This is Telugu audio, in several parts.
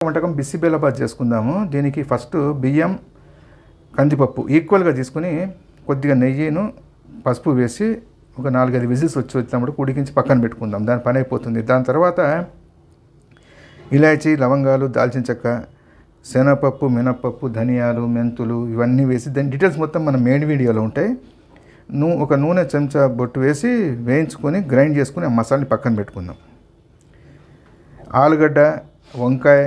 వంటకం బిసిబేలాబాద్ చేసుకుందాము. దీనికి ఫస్ట్ బియ్యం కందిపప్పు ఈక్వల్గా తీసుకుని కొద్దిగా నెయ్యిను పసుపు వేసి ఒక 4-5 విజిల్స్ వచ్చినప్పుడు ఉడికించి పక్కన పెట్టుకుందాం. దాని పని అయిపోతుంది. దాని తర్వాత ఇలాచీ, లవంగాలు, దాల్చిన చెక్క, శనగపప్పు, మినప్పప్పు, ధనియాలు, మెంతులు ఇవన్నీ వేసి దాని డీటెయిల్స్ మొత్తం మన మెయిన్ వీడియోలో ఉంటాయి. ఒక నూనె చెంచా బొట్టు వేసి వేయించుకొని గ్రైండ్ చేసుకుని ఆ మసాలాని పక్కన పెట్టుకుందాం. ఆలుగడ్డ, వంకాయ,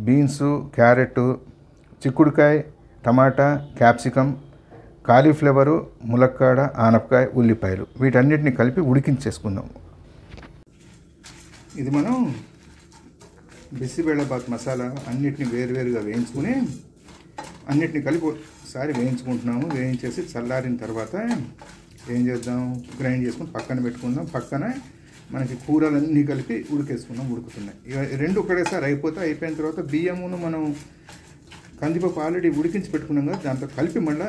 బీన్సు, క్యారెట్, చిక్కుడుకాయ, టమాటా, క్యాప్సికమ్, కాలీఫ్లవరు, ములక్కాడ, ఆనపకాయ, ఉల్లిపాయలు వీటన్నిటిని కలిపి ఉడికించేసుకుందాం. ఇది మనం బిసిబేలాబాద్ మసాలా అన్నిటిని వేరువేరుగా వేయించుకుని అన్నిటిని కలిపి ఒకసారి వేయించుకుంటున్నాము. వేయించేసి చల్లారిన తర్వాత ఏం చేద్దాం, గ్రైండ్ చేసుకుని పక్కన పెట్టుకుందాం. పక్కన మనకి కూరలన్నీ కలిపి ఉడికేసుకుందాం. ఉడుకుతున్నాయి ఇవి రెండు ఒకటేసారి అయిపోయిన తర్వాత బియ్యమును మనం కందిపప్పు ఆల్రెడీ ఉడికించి పెట్టుకున్నాం కదా, దాంతో కలిపి మళ్ళీ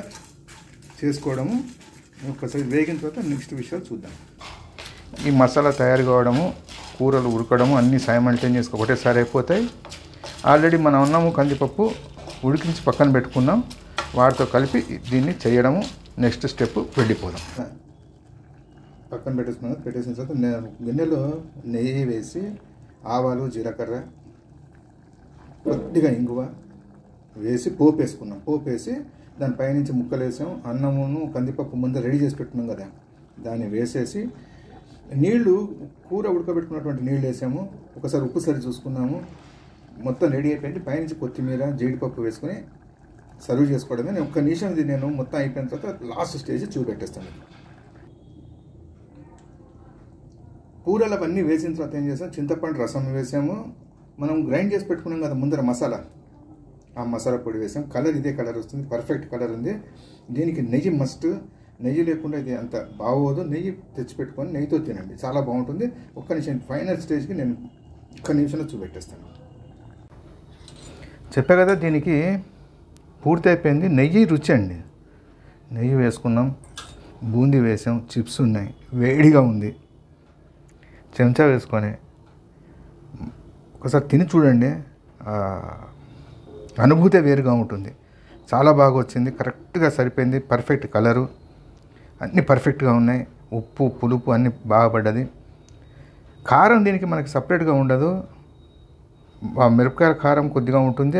చేసుకోవడము. ఒకసారి వేగిన తర్వాత నెక్స్ట్ విషయాలు చూద్దాం. ఈ మసాలా తయారు కావడము, కూరలు ఉడకడము అన్నీ సైమల్టేనియస్గా ఒకటేసారి అయిపోతాయి. ఆల్రెడీ మనం అన్నము కందిపప్పు ఉడికించి పక్కన పెట్టుకున్నాం. వాటితో కలిపి దీన్ని చేయడము నెక్స్ట్ స్టెప్ వెళ్ళిపోదాం. పక్కన పెట్టేసిన తర్వాత గిన్నెలో నెయ్యి వేసి ఆవాలు, జీలకర్ర, కొద్దిగా ఇంగువ వేసి పోపు వేసుకున్నాం. పోపు వేసి దానిపైనుంచి ముక్కలు వేసాం. అన్నమును కందిపప్పు ముందు రెడీ చేసి పెట్టుకున్నాం కదా, దాన్ని వేసేసి నీళ్లు కూర ఉడకబెట్టుకున్నటువంటి నీళ్ళు వేసాము. ఒకసారి ఉప్పు సరి చూసుకున్నాము. మొత్తం రెడీ అయిపోయింది. పైనుంచి కొత్తిమీర, జీడిపప్పు వేసుకుని సర్వ్ చేసుకోవడమే. నేను ఒక్క నిమిషం ఇది నేను మొత్తం అయిపోయిన తర్వాత లాస్ట్ స్టేజ్ చూపెట్టేస్తాను. కూరలు అవన్నీ వేసిన తర్వాత ఏం చేసాం, చింతపండు రసం వేసాము. మనం గ్రైండ్ చేసి పెట్టుకున్నాం కదా ముందర మసాలా, ఆ మసాలా పొడి వేసాం. కలర్ ఇదే కలర్ వస్తుంది, పర్ఫెక్ట్ కలర్ ఉంది. దీనికి నెయ్యి మస్ట్. నెయ్యి లేకుండా ఇది అంత బాగోదు. నెయ్యి తెచ్చిపెట్టుకొని నెయ్యితో తినండి, చాలా బాగుంటుంది. ఒక్క నిమిషం ఫైనల్ స్టేజ్కి నేను ఒక్క నిమిషంలో చూపెట్టేస్తాను. చెప్పా కదా దీనికి పూర్తి అయిపోయింది. నెయ్యి రుచి అండి. నెయ్యి వేసుకున్నాం, బూందీ వేసాం, చిప్స్ ఉన్నాయి, వేడిగా ఉంది. చెంచా వేసుకొని ఒకసారి తిని చూడండి, అనుభూతే వేరుగా ఉంటుంది. చాలా బాగా వచ్చింది, కరెక్ట్గా సరిపోయింది. పర్ఫెక్ట్ కలరు, అన్నీ పర్ఫెక్ట్గా ఉన్నాయి. ఉప్పు, పులుపు అన్నీ బాగా పడ్డది. కారం దీనికి మనకి సపరేట్గా ఉండదు. మిరపకాయల కారం కొద్దిగా ఉంటుంది,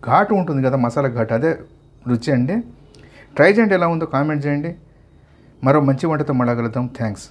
ఘాటు ఉంటుంది కదా, మసాలా ఘాటు, అదే రుచి అండి. ట్రై చేయండి, ఎలా ఉందో కామెంట్ చేయండి. మరో మంచి వంటతో మళ్ళా కలుద్దాం. థ్యాంక్స్.